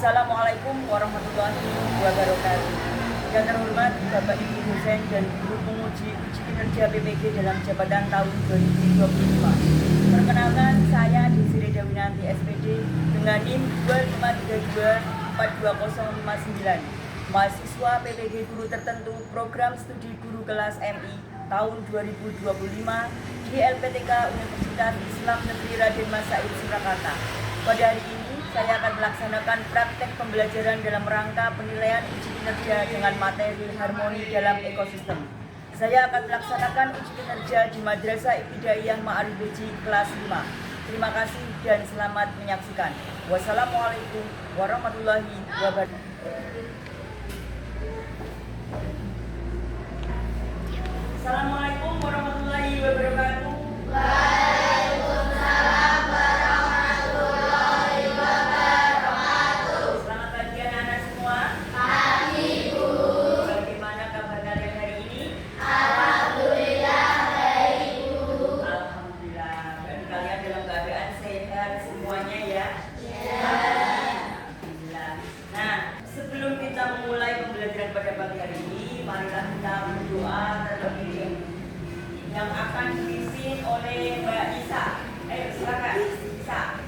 Assalamualaikum warahmatullahi wabarakatuh. Yang terhormat Bapak Ibu dosen dan guru penguji uji kinerja PPG dalam jabatan tahun 2025. Perkenalkan, saya Desire Dawinanti SPD dengan NIM 253242059, mahasiswa PPG guru tertentu program studi guru kelas MI tahun 2025 di LPTK Universitas Islam Negeri Raden Mas Said Surakarta. Pada hari ini saya akan melaksanakan praktek pembelajaran dalam rangka penilaian uji kinerja dengan materi harmoni dalam ekosistem. Saya akan melaksanakan uji kinerja di Madrasah Ibtidaiyah Ma'arif Beji kelas 5. Terima kasih dan selamat menyaksikan. Wassalamualaikum warahmatullahi wabarakatuh. Assalamualaikum warahmatullahi wabarakatuh. Pada pagi hari ini, marilah kita berdoa terlebih dahulu yang akan dipimpin oleh Mbak Isa. Silakan Isa.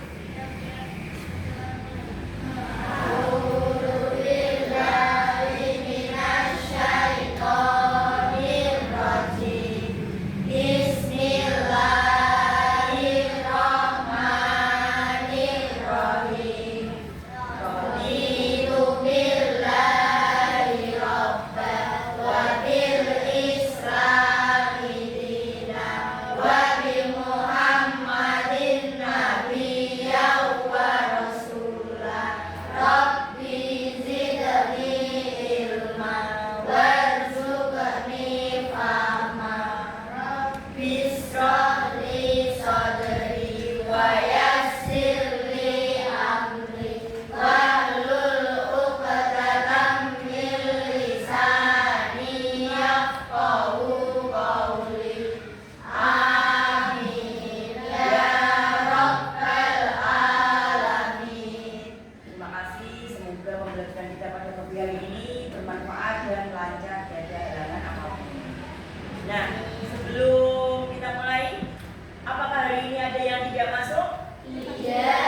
Nah, sebelum kita mulai, apakah hari ini ada yang tidak masuk? Iya.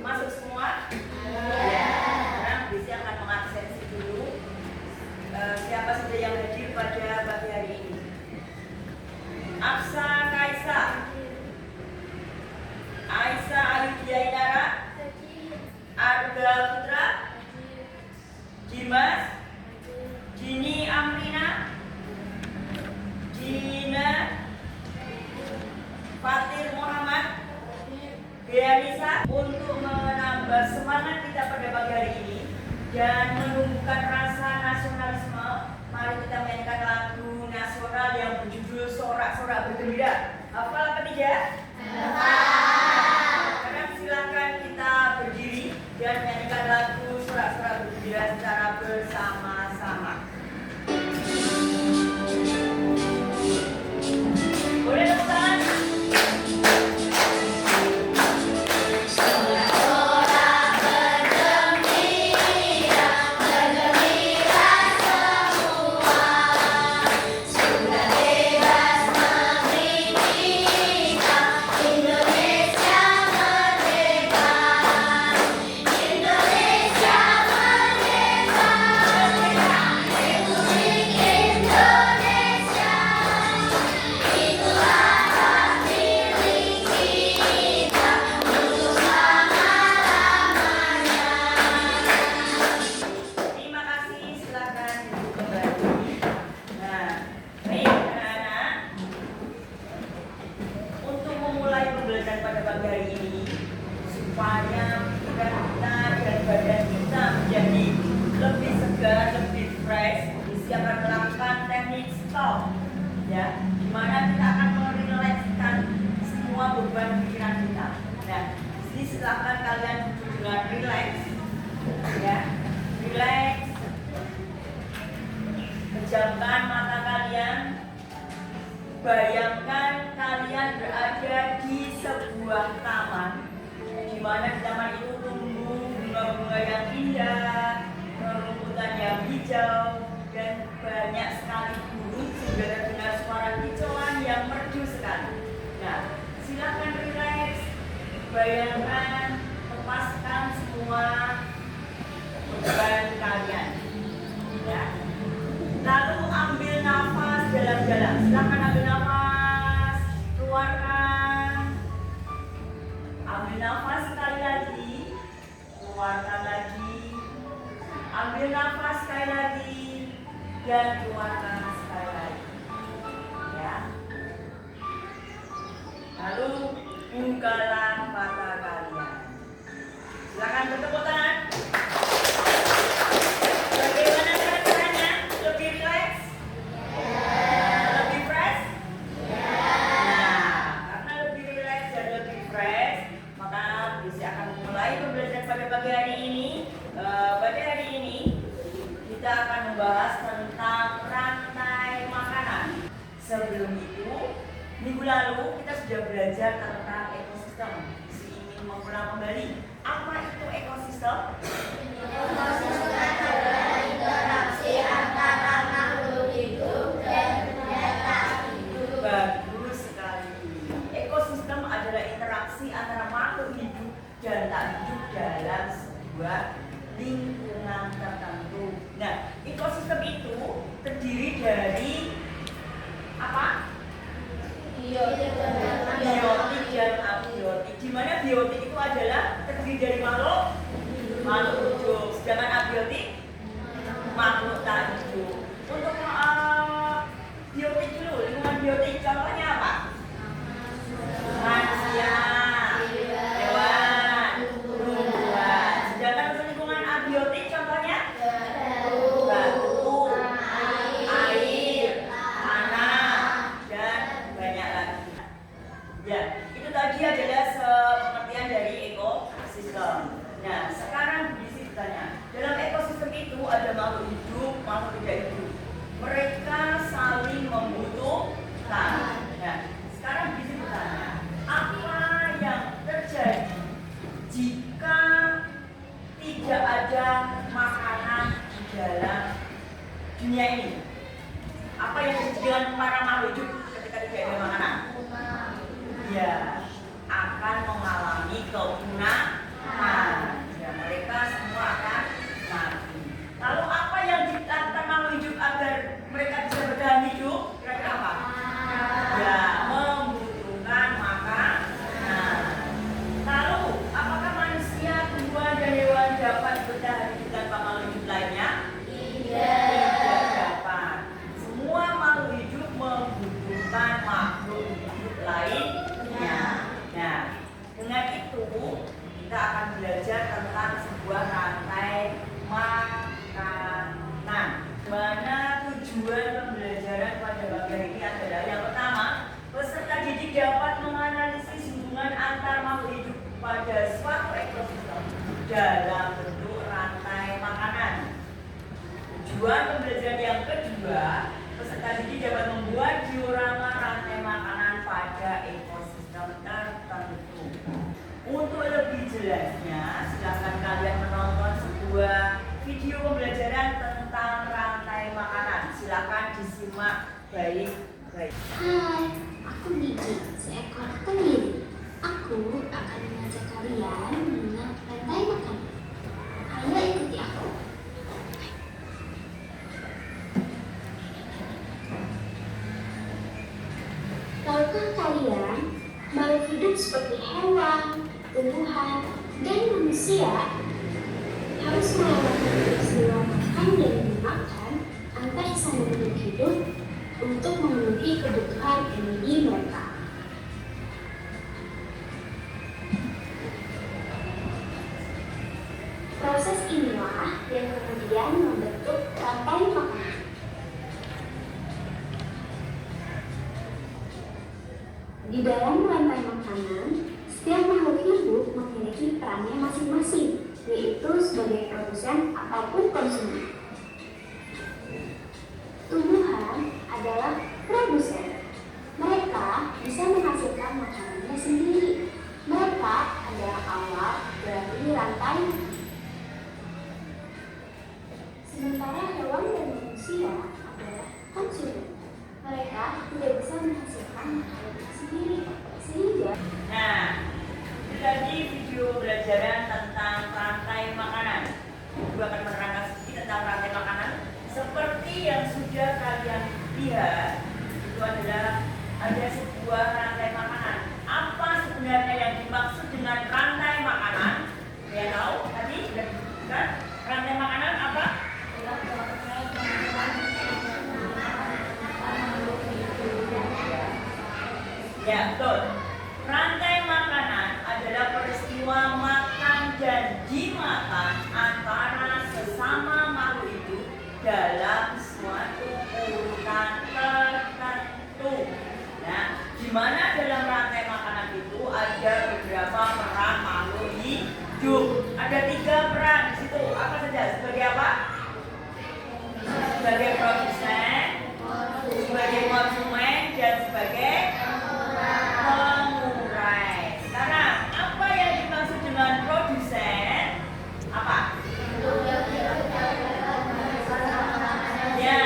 Masuk semua? Iya. Sekarang Desi akan mengabsensi dulu siapa saja yang hadir pada pagi hari ini. Afsa Kaisa, Aisyah Ayudhya Inara, Arga Putra, Dimas, Dini Amrina, Dina, Fatir Muhammad, Deanisa. Untuk menambah semangat kita pada pagi hari ini dan menumbuhkan rasa nasionalisme, mari kita mainkan lagu nasional yang berjudul Sorak-Sorak Bergembira. Hafal apa tidak? Hafal. Sekarang silakan kita berdiri dan menyanyikan lagu Sorak-Sorak Bergembira secara bersama-sama. Boleh tepuk tangan? Supaya pikiran kita dan badan kita menjadi lebih segar, lebih fresh, Desi akan melakukan teknik stop, ya, dimana kita akan merelakskan semua beban pikiran kita. Nah, jadi silakan kalian duduk dengan relax, ya, relax, pejamkan mata kalian, bayangkan kalian berada di sebuah taman, di mana di taman itu tumbuh bunga-bunga bunga yang indah, rumputan yang hijau, dan banyak sekali burung sehingga terdengar suara kicauan yang merdu sekali. Nah, silakan rileks, bayangkan, lepaskan semua beban kalian. Ya. Lalu ambil nafas dalam-dalam. Silakan ambil nafas, keluarkan. Ambil nafas sekali lagi, keluarkan lagi. Ambil nafas sekali lagi dan keluarkan sekali lagi. Ya. Lalu bukalah mata kalian. Silakan bertepuk tangan. Bagaimana rasanya? Lebih rileks? Lebih fresh? Nah, karena lebih rileks dan lebih fresh, maka bisa akan mulai pembelajaran pada pagi hari ini. Pada hari ini kita akan membahas tentang rantai makanan. Sebelum itu, minggu lalu kita sudah belajar tentang ekosistem. Ingin mengulang kembali, apa itu ekosistem? Ekosistem adalah interaksi antara makhluk hidup dan benda tak hidup. Bagus sekali. Ekosistem adalah interaksi antara makhluk hidup dan tak hidup dalam sebuah lingkungan tertentu. Nah, ekosistem itu terdiri dari apa? Biotik dan abiotik. Di mana biotik itu adalah terdiri dari makhluk hidup, sedangkan abiotik makhluk tak hidup. Untuk biotik dulu, lingkungan biotik contohnya apa? Manusia, hewan, tumbuhan. Sedangkan untuk lingkungan abiotik contohnya batu, air, tanah, dan banyak lagi. Ya, itu tadi adalah pengertian dari ekosistem. Nah, sekarang bisa ditanya, dalam ekosistem itu ada makhluk hidup, makhluk tidak hidup. Mereka saling membutuhkan. Nah, sekarang bisa ditanya, apa yang terjadi jika tidak ada makanan di dalam dunia ini? Apa yang terjadi dengan para makhluk hidup ketika tidak ada makanan? Ya, akan mengalami kepunahan. Ya, mereka semua akan mati. Lalu apa yang dilakukan makhluk hidup agar mereka bisa bertahan hidup? Kira-kira apa? Ya, membutuhkan makanan. Lalu, apakah manusia, tumbuhan, dan hewan dapat bertahan hidup tanpa makhluk hidup lainnya? Tidak dapat. Semua makhluk hidup membutuhkan makhluk hidup lainnya. Nah, dengan itu kita akan belajar tentang sebuah rantai makanan. Mana tujuan pembelajaran pada pagi hari ini adalah yang pertama, peserta didik dapat menganalisis hubungan antar makhluk hidup pada suatu ekosistem dalam bentuk rantai makanan. Tujuan pembelajaran yang kedua, peserta didik dapat membuat diorama rantai makanan pada ekosistem tertentu. Untuk lebih jelasnya, silakan kalian menonton sebuah video pembelajaran tentang rantai makanan. Silakan disimak baik-baik. Hai, aku Gigi, seekor kemiri. Aku akan mengajak kalian mengenal rantai makanan. Ayo ikuti aku. Tahukah kalian, makhluk hidup seperti hewan, tumbuhan, dan manusia harus melewati peristiwa makan dan dimakan antar sang makhluk hidup untuk memenuhi kebutuhan energi mereka. Proses inilah yang kemudian membentuk rantai makanan. Di dalam rantai makanan, setiap makhluk hidup memiliki perannya masing-masing, yaitu sebagai produsen ataupun konsumen. Tumbuhan adalah produsen. Mereka bisa menghasilkan makanannya sendiri. Mereka adalah awal dari rantai. sebuah rantai makanan. Apa sebenarnya yang dimaksud dengan rantai makanan? Ya tahu tadi sudah disebutkan. Rantai makanan apa? Ya betul. Rantai makanan adalah peristiwa makan dan dimakan antara sesama makhluk hidup dalam suatu urutan tertentu. Nah, di mana dalam rantai makanan itu ada beberapa peran makhluk hidup. Ada 3 peran di situ. Apa saja? Sebagai apa? Sebagai produsen, sebagai konsumen, dan sebagai pengurai. Sekarang, apa yang dimaksud dengan produsen? Apa? Ya,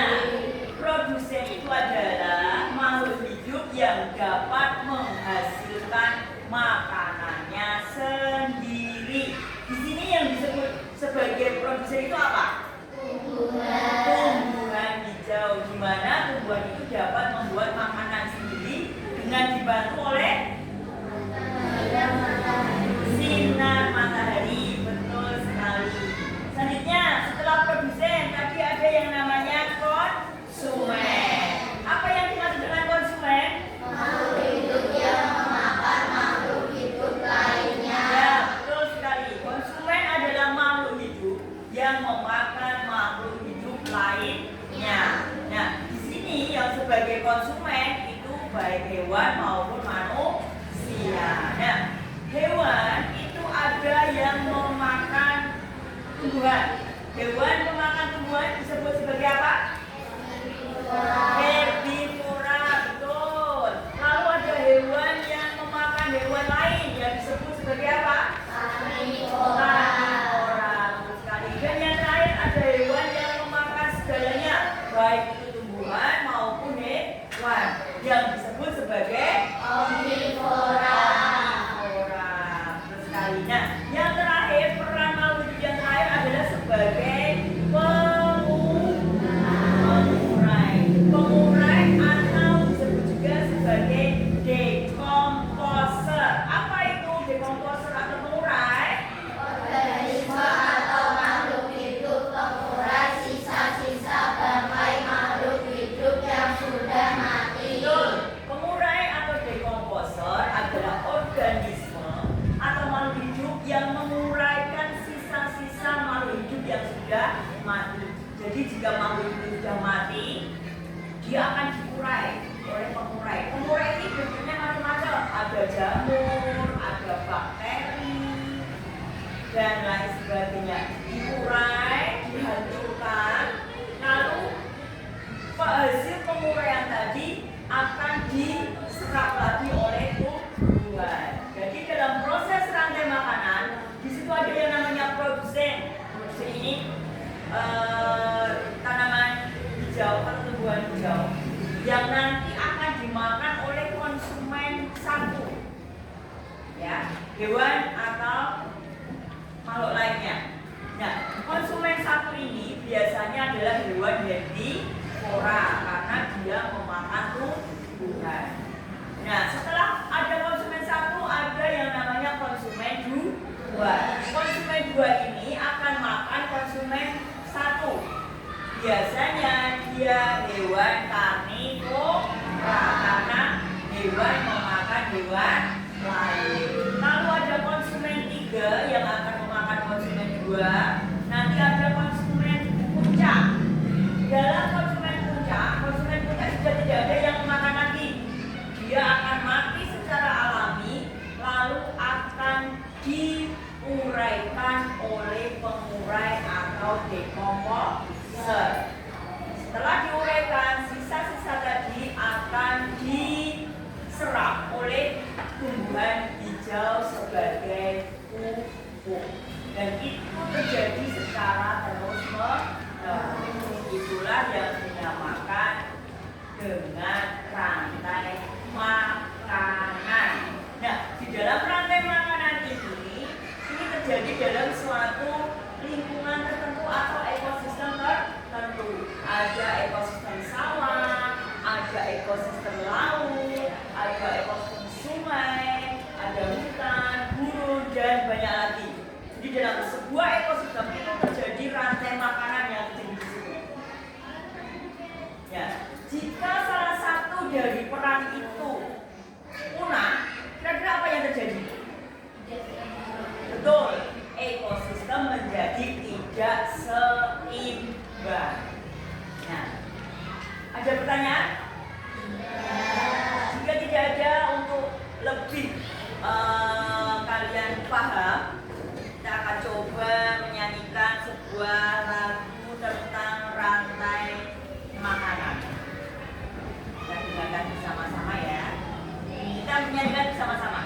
produsen itu adalah makhluk hidup yang dapat menghasilkan makanannya sendiri. Di sini yang disebut sebagai produsen itu apa? Tumbuhan hijau, di mana tumbuhan itu dapat membuat makanan sendiri dengan dibantu oleh sinar matahari. Betul sekali. Selanjutnya, setelah produsen, tadi ada yang namanya konsumen. Apa yang dimaksud dengan konsumen? Makhluk hidup yang memakan makhluk hidup lainnya. Ya, betul sekali. Konsumen adalah makhluk hidup yang memakan makhluk hidup lainnya. Nah, di sini yang sebagai konsumen itu baik hewan maupun manusia. Nah, hewan itu ada yang memakan tumbuhan. Hewan pemakan tumbuhan disebut sebagai apa? Herbivora, betul. Lalu ada hewan yang memakan hewan lain yang disebut sebagai apa? Karnivora, betul sekali. Dan yang terakhir ada hewan yang memakan segalanya, baik itu tumbuhan maupun hewan, yang disebut sebagai Omnivora. betul sekali. Nah, yang terakhir, peran makhluk hidup yang terakhir adalah sebagai pengurai. Pengurai atau disebut juga sebagai decomposer. Apa itu decomposer atau pengurai? Organisme atau makhluk hidup pengurai sisa-sisa bangkai makhluk hidup yang sudah mati. Betul. Pengurai atau decomposer adalah organisme atau makhluk hidup yang menguraikan sisa-sisa makhluk hidup yang sudah mati. Jadi jika makhluk hidup sudah mati, dia akan diurai oleh pengurai. Pengurai ini bentuknya macam-macam. Ada jamur, ada bakteri, dan lain sebagainya. Diurai, dihancurkan, lalu hasil penguraian tadi akan diserap lagi oleh tumbuhan. Jadi dalam proses rantai makanan, di situ ada yang namanya produsen. Produsen ini tanaman hijau atau tumbuhan hijau yang nanti akan dimakan oleh konsumen satu, ya, hewan atau makhluk lainnya. Nah, konsumen satu ini biasanya adalah hewan herbivora karena dia memakan tumbuhan. Nah, setelah ada konsumen satu, ada yang namanya konsumen dua. Konsumen dua ini akan makan konsumen satu. Biasanya dia hewan karnivora karena hewan memakan hewan lain. Lalu ada konsumen tiga yang akan memakan konsumen dua. Nanti ada konsumen puncak. Dalam konsumen puncak sudah tidak ada yang memakan lagi. Dia akan mati secara alami, lalu akan diuraikan oleh pengurai atau decomposer. Setelah diuraikan, sisa-sisa tadi akan diserap oleh tumbuhan hijau sebagai pupuk. Dan itu terjadi secara terus-menerus. Itulah yang dinamakan dengan rantai makanan. Nah, di dalam rantai makanan ini terjadi dalam suatu lingkungan tertentu atau ekosistem tertentu. Ada ekosistem sawah, ada ekosistem laut, ada juga ekosistem sungai, ada hutan, gurun, dan banyak lagi. Jadi dalam sebuah ekosistem itu terjadi rantai makanan yang terjadi di situ. Ya, jika salah satu dari peran itu punah, kira-kira apa yang terjadi? Betul, ekosistem menjadi tidak seimbang. Nah, ada pertanyaan? Jika tidak ada, untuk lebih kalian paham, kita akan coba menyanyikan sebuah lagu tentang rantai makanan. Kita dengarkan bersama-sama ya. Kita menyanyikan bersama-sama.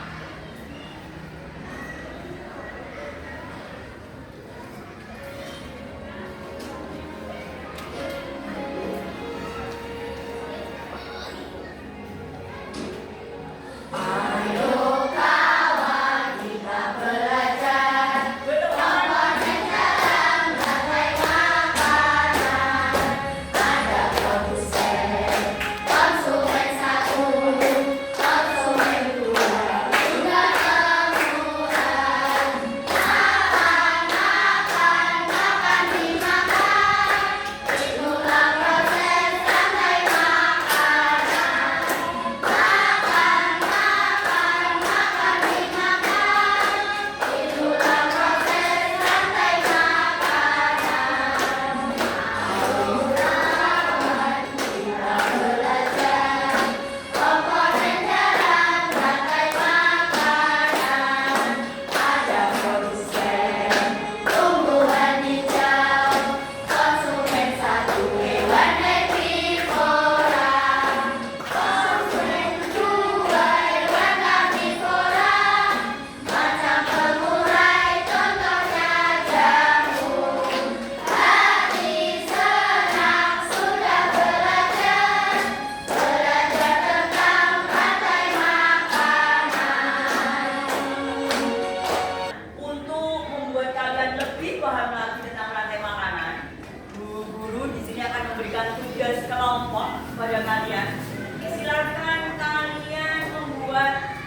Pada kalian, silakan kalian membuat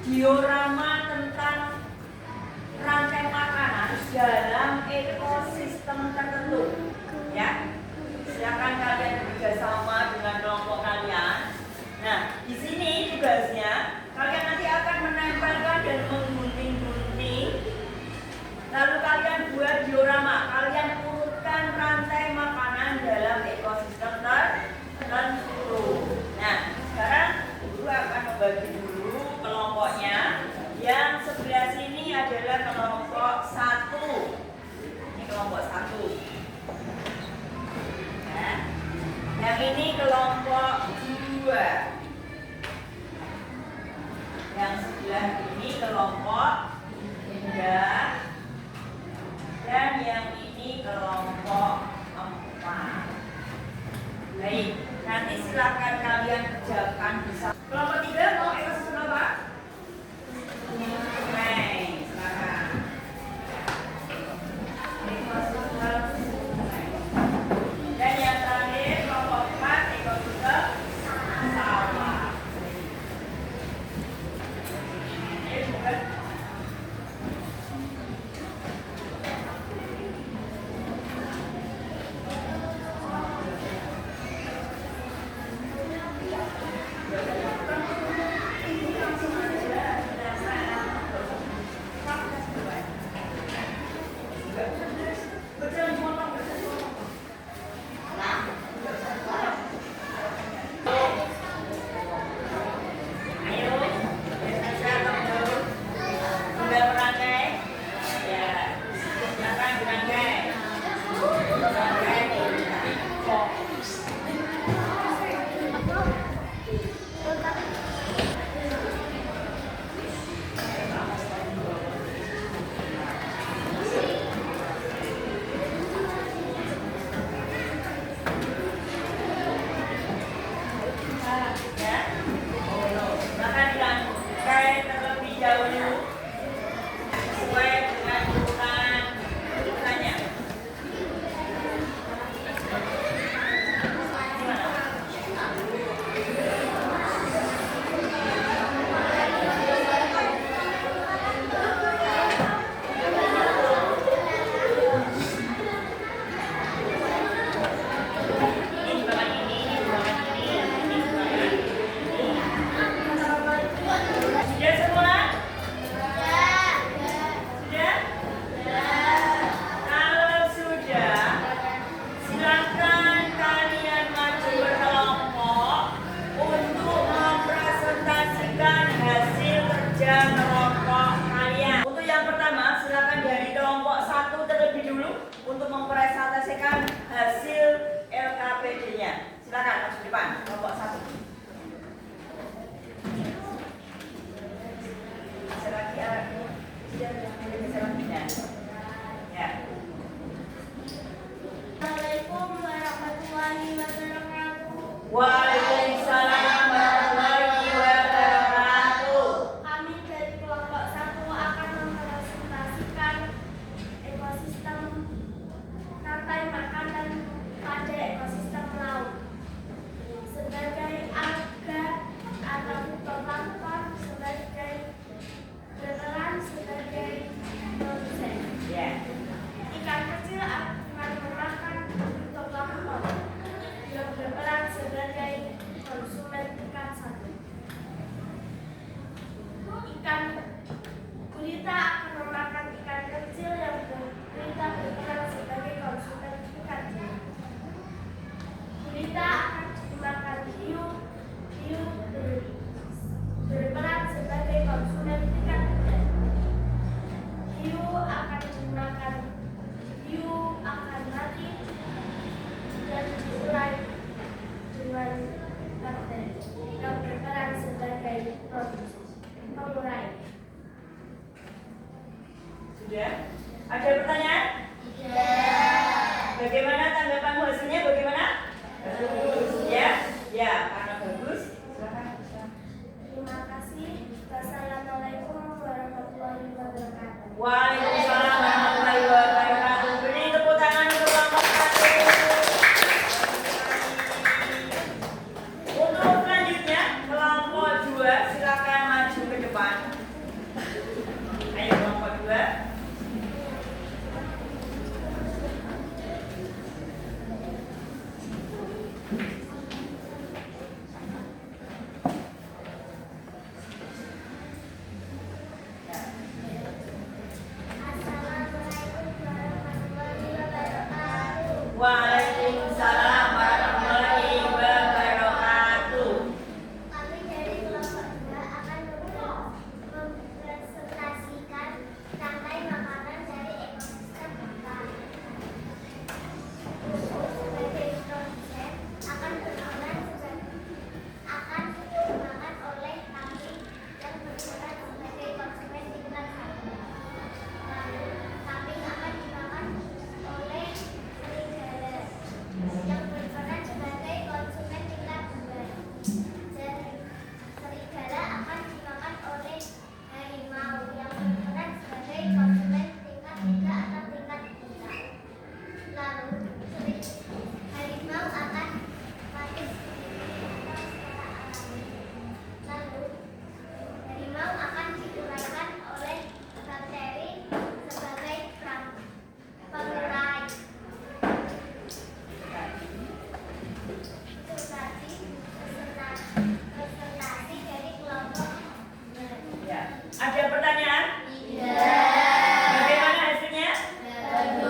diorama tentang rantai makanan dalam ekosistem tertentu. Ya, silakan kalian bekerja sama dengan kelompok kalian. Nah, di sini tugasnya kalian nanti akan menempelkan dan menggunting-gunting. Lalu kalian buat diorama. Kalian urutkan rantai makanan dalam ekosistem tertentu. Nah, sekarang guru akan membagi dulu kelompoknya. Yang sebelah sini adalah kelompok 1. Ini kelompok 1. Nah, yang ini kelompok 2. Yang sebelah ini kelompok 3. Dan yang ini kelompok 4. Baik, nanti silakan kalian kerjakan bersama. Kelompok 3 mau ekosistem apa? Sungai, silakan. Ekosistem sungai. Dan yang terakhir kelompok 4 ekosistem sawah. Ini bukan. saja kelompok kalian. Untuk yang pertama, silakan dari kelompok 1 terlebih dulu untuk mempresentasikan hasil LKPD-nya. Silakan masuk depan, kelompok 1. Bisa lagi alatnya. Bisa lagi ya. Assalamualaikum warahmatullahi wabarakatuh. Waalaikumsalam warahmatullahi wabarakatuh. Kami dari kelompok 1 akan mempresentasikan ekosistem rantai makanan pada ekosistem laut sebagai alga atau fitoplankton, sebagai berperan sebagai produsen. Ikan kecil akan memakan fitoplankton yang berperan sebagai konsumen ikan satu. Ikan gurita akan memakan ikan kecil yang gurita berperan sebagai konsumen ikan gurita. Gurita akan dimakan hiu, hiu berperan sebagai konsumen ikan gurita. Hiu akan dimakan, hiu akan mati dan diurai dengan bakteri yang berperan sebagai pengurai. Sudah? Ada pertanyaan? Bagaimana tanggapan hasilnya? Bagaimana? Bagus. Ya? Ya, karena bagus. Silakan. Terima kasih. Wassalamualaikum warahmatullahi wabarakatuh. Waalaikumsalam warahmatullahi wabarakatuh. Beri tepuk tangan untuk kelompok 1. Untuk selanjutnya, kelompok 2 silakan maju ke depan. Ayo kelompok 2. Waalaikumsalam warahmatullahi wabarakatuh. Kami dari kelompok 2 akan mempresentasikan rantai makanan dari ekosistem ikan. Sebagai produsen akan berperan akan dimakan oleh kambing yang berperan sebagai konsumen tingkat 1. Lalu kambing akan dimakan oleh serigala yang berperan sebagai konsumen tingkat 2. Dan serigala akan dimakan oleh harimau yang berperan sebagai konsumen tingkat 3 atau tingkat 3. Lalu harimau akan mati secara alami. Lalu harimau akan diuraikan oleh bakteri sebagai pengurai. Itu tadi presentasi dari kelompok 2. Ya. Ada pertanyaan? Bagaimana hasilnya?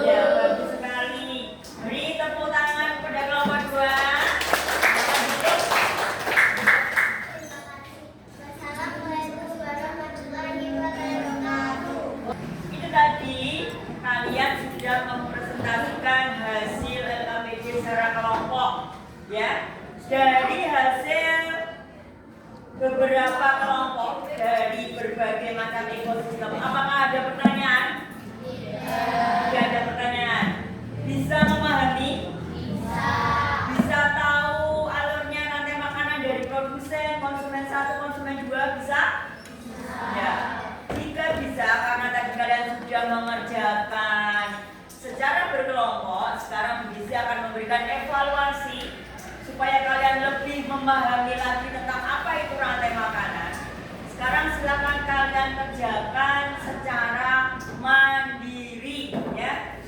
Ya, bagus sekali. Beri tepuk tangan kepada kelompok 2. Terima kasih. Wassalamualaikum warahmatullahi wabarakatuh. Itu tadi kalian sudah mempresentasikan hasil LKPD secara kelompok, ya. Dari hasil beberapa kelompok dari berbagai macam ekosistem. Apakah ada pertanyaan? Tidak ada pertanyaan. Bisa memahami? Bisa tahu alurnya rantai makanan dari produsen, konsumen 1, konsumen 2? Bisa? Ya. Jika bisa, karena tadi kalian sudah mengerjakan secara berkelompok, sekarang Bu Desi akan memberikan evaluasi supaya kalian lebih memahami lagi tentang apa itu rantai makanan. Sekarang silakan kalian kerjakan secara mandiri, ya,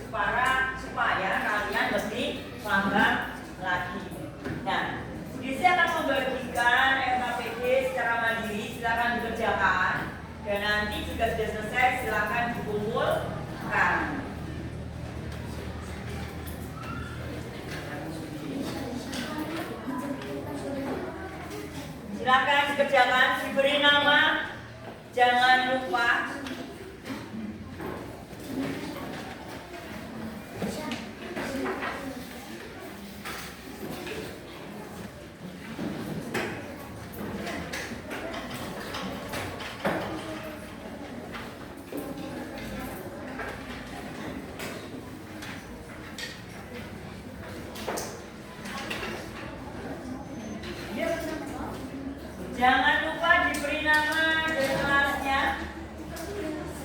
supaya kalian lebih paham lagi. Nah, Bu Desi akan membagikan LKPD secara mandiri, silakan dikerjakan. Dan nanti jika sudah selesai, silakan dikumpulkan. Silakan dikerjakan, diberi nama, jangan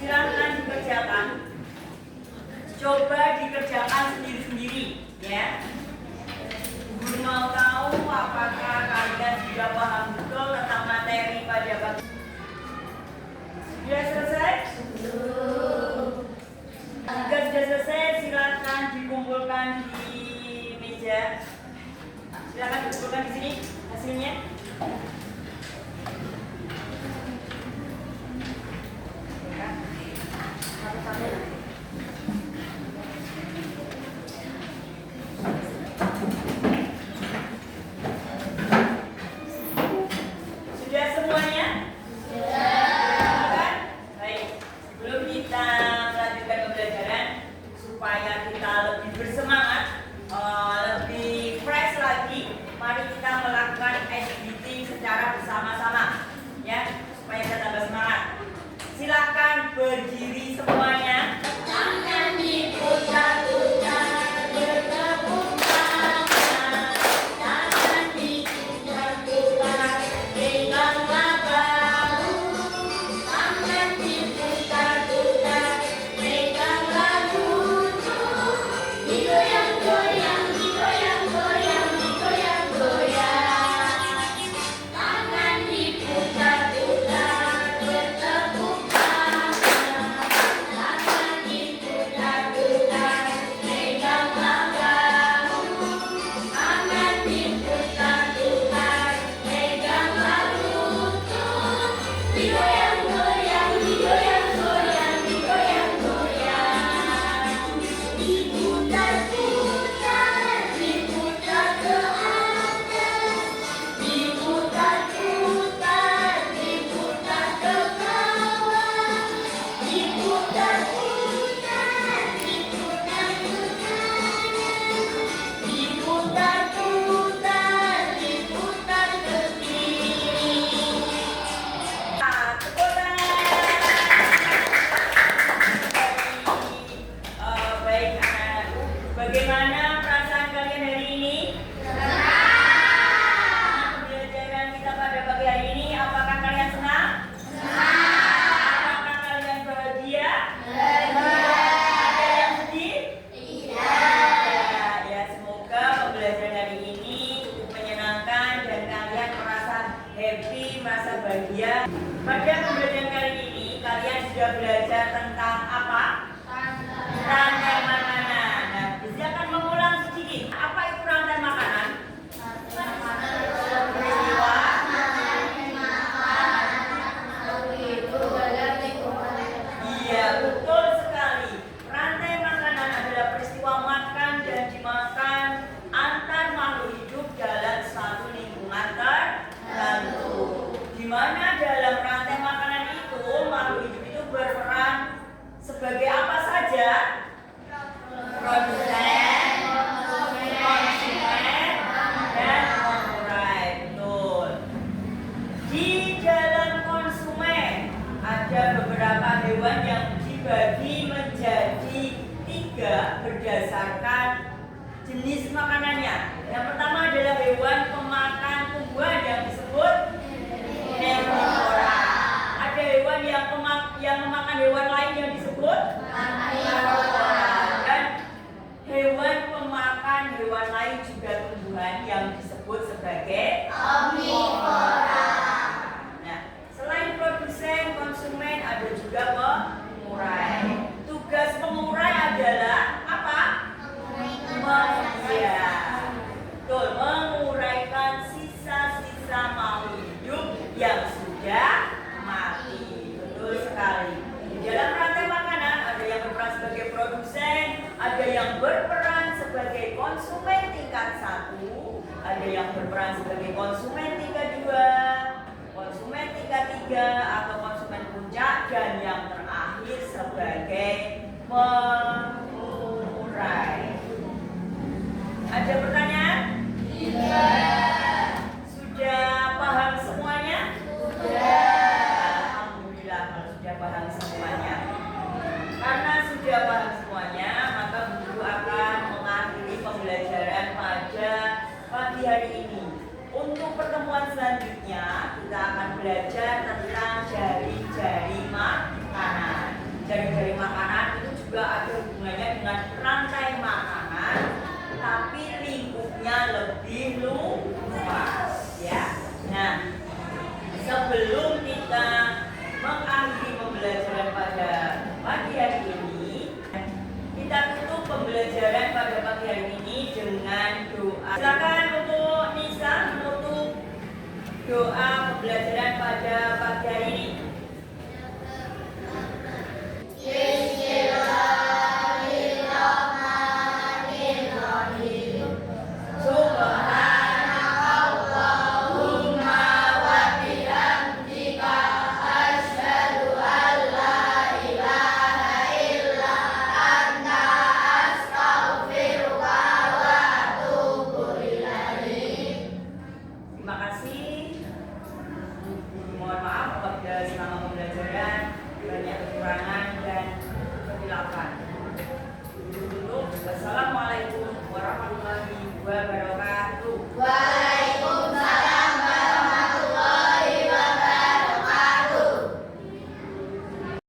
Silakan dikerjakan. Coba dikerjakan sendiri-sendiri, ya. Guru mau tahu apakah kalian sudah paham betul tentang materi pada pagi. Sudah selesai? Jika sudah selesai, silakan dikumpulkan di meja. Silakan dikumpulkan di sini hasilnya. Sudah semuanya? Sudah. Baik. Sebelum kita melanjutkan pembelajaran, supaya kita lebih bersemangat, lebih fresh lagi, mari kita melakukan editing secara bersama-sama, ya, supaya kita tambah semangat. Silakan berdiri semuanya. Tangan diputar-putar, bertepuk tangan. Tangan diputar-putar, peganglah bahu. Tangan diputar-putar, peganglah lutut. Digoyang-goyang, digoyang-goyang, digoyang-goyang. Tangan diputar-putar, bertepuk tangan. Tangan diputar-putar, peganglah bahu. Tangan diputar-putar, peganglah lutut. Digoyang-goyang, digoyang-goyang, digoyang-goyang. Diputar-putar, diputar ke atas. Diputar-putar, diputar ke bawah. Diputar-putar, diputar ke kanan. Diputar-putar, diputar ke kiri. Tepuk tangan. Baik anak-anakku, bagaimana perasaan kalian hari ini? Pembelajaran kita pada pagi hari ini, apakah kalian senang? Apakah kalian bahagia? Ada yang sedih? Ya, semoga pembelajaran hari ini cukup menyenangkan dan kalian merasa happy, merasa bahagia. Pada pembelajaran kali ini, kalian sudah belajar tentang apa? Rantai makanan. Nah, bisa akan mengulang sedikit. Apa itu rantai makanan? Peristiwa. Iya, betul sekali. Rantai makanan adalah peristiwa makan dan dimakan antar makhluk hidup dalam suatu lingkungan tertentu. Di mana dalam rantai makanan itu makhluk hidup itu berperan sebagai apa saja? Produsen, konsumen, dan pengurai. Betul. Di dalam konsumen ada beberapa hewan yang dibagi menjadi 3 berdasarkan jenis makanannya. Yang pertama adalah hewan pemakan tumbuhan yang disebut herbivora. Ada hewan yang memakan hewan lain yang disebut carnivora. Dan hewan pemakan hewan lain juga tumbuhan yang disebut sebagai omnivora. Nah, selain produsen, konsumen, ada juga pengurai. Tugas pengurai adalah apa? Menguraikan sisa-sisa makhluk hidup yang sudah mati. Betul sekali. Di dalam rantai makanan ada yang berperan sebagai produsen, ada yang berperan sebagai konsumen tingkat 1, ada yang berperan sebagai konsumen tingkat 2, konsumen tingkat 3 atau konsumen puncak, dan yang terakhir sebagai pengurai. Ada pertanyaan? Sudah paham semuanya? Alhamdulillah kalau sudah paham semuanya. Karena sudah paham semuanya, maka guru akan mengakhiri pembelajaran pada pagi hari ini. Untuk pertemuan selanjutnya, kita akan belajar tentang jari-jari makanan. jaring-jaring makanan itu juga ada hubungannya dengan rantai makanan, tapi lingkupnya lebih luas ya. Nah, sebelum kita mengakhiri pembelajaran pada pagi hari ini, kita tutup pembelajaran pada pagi hari ini dengan doa. Silakan untuk Nisa menutup doa pembelajaran pada pagi hari